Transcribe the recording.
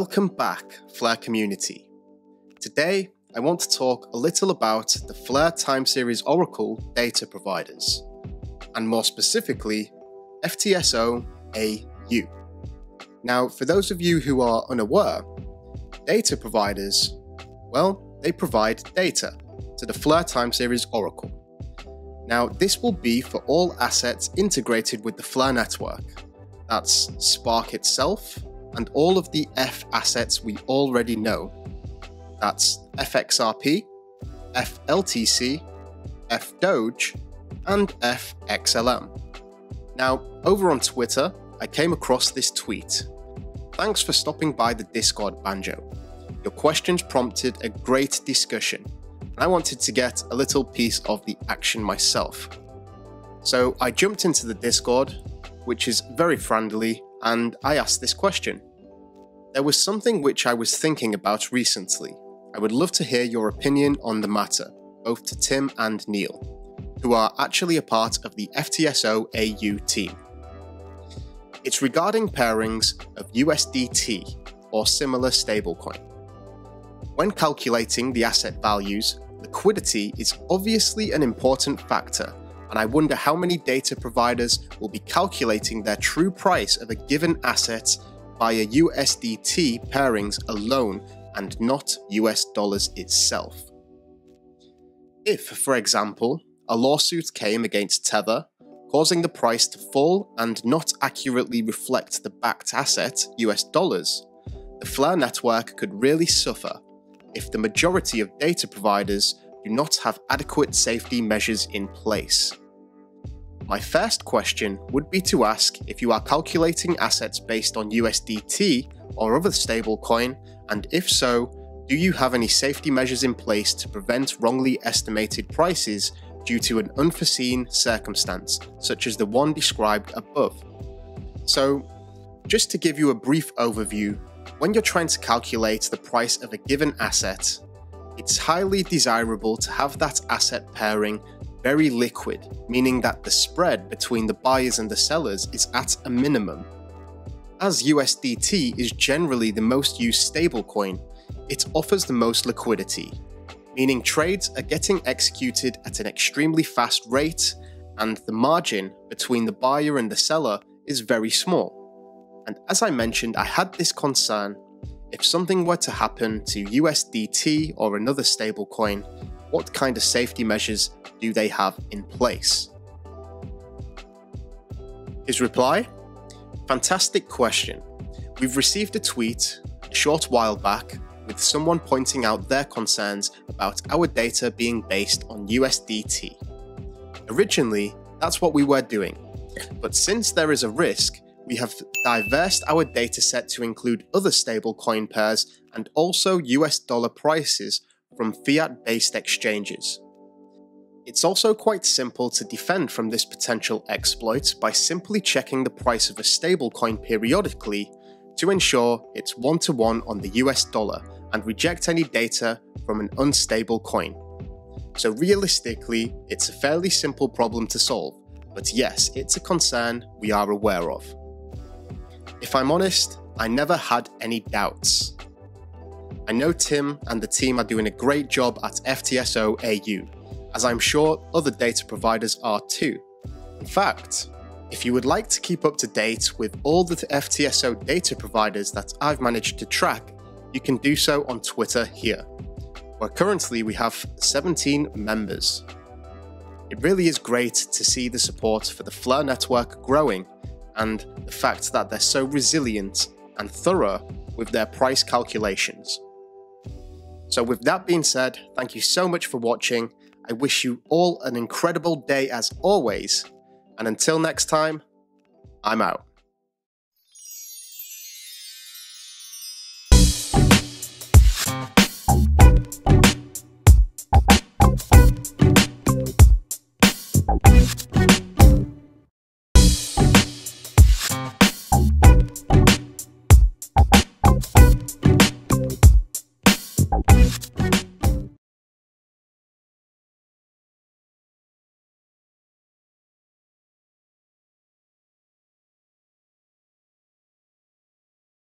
Welcome back, Flare community. Today, I want to talk a little about the Flare time series Oracle data providers, and more specifically, FTSO AU. Now, for those of you who are unaware, data providers, well, they provide data to the Flare time series Oracle. Now, this will be for all assets integrated with the Flare network. That's Spark itself, and all of the F assets we already know. That's FXRP, FLTC, FDoge, and FXLM. Now, over on Twitter, I came across this tweet. Thanks for stopping by the Discord, Banjo. Your questions prompted a great discussion, and I wanted to get a little piece of the action myself. So I jumped into the Discord, which is very friendly, and I asked this question. There was something which I was thinking about recently. I would love to hear your opinion on the matter, both to Tim and Neil, who are actually a part of the FTSO AU team. It's regarding pairings of USDT or similar stablecoin. When calculating the asset values, liquidity is obviously an important factor, and I wonder how many data providers will be calculating their true price of a given asset via USDT pairings alone and not US dollars itself. If, for example, a lawsuit came against Tether, causing the price to fall and not accurately reflect the backed asset, US dollars, the Flare network could really suffer if the majority of data providers do not have adequate safety measures in place. My first question would be to ask if you are calculating assets based on USDT or other stablecoin, and if so, do you have any safety measures in place to prevent wrongly estimated prices due to an unforeseen circumstance, such as the one described above? So, just to give you a brief overview, when you're trying to calculate the price of a given asset, it's highly desirable to have that asset pairing very liquid, meaning that the spread between the buyers and the sellers is at a minimum. As USDT is generally the most used stablecoin, it offers the most liquidity, meaning trades are getting executed at an extremely fast rate, and the margin between the buyer and the seller is very small. And as I mentioned, I had this concern: if something were to happen to USDT or another stablecoin, what kind of safety measures do they have in place? His reply? Fantastic question. We've received a tweet a short while back with someone pointing out their concerns about our data being based on USDT. Originally, that's what we were doing, but since there is a risk, we have diversified our dataset to include other stablecoin pairs and also US dollar prices from fiat-based exchanges. It's also quite simple to defend from this potential exploit by simply checking the price of a stablecoin periodically to ensure it's one-to-one on the US dollar and reject any data from an unstable coin. So realistically, it's a fairly simple problem to solve, but yes, it's a concern we are aware of. If I'm honest, I never had any doubts. I know Tim and the team are doing a great job at FTSO AU, as I'm sure other data providers are too. In fact, if you would like to keep up to date with all the FTSO data providers that I've managed to track, you can do so on Twitter here, where currently we have 17 members. It really is great to see the support for the Flare network growing, and the fact that they're so resilient and thorough with their price calculations. So with that being said, thank you so much for watching. I wish you all an incredible day as always, and until next time, I'm out.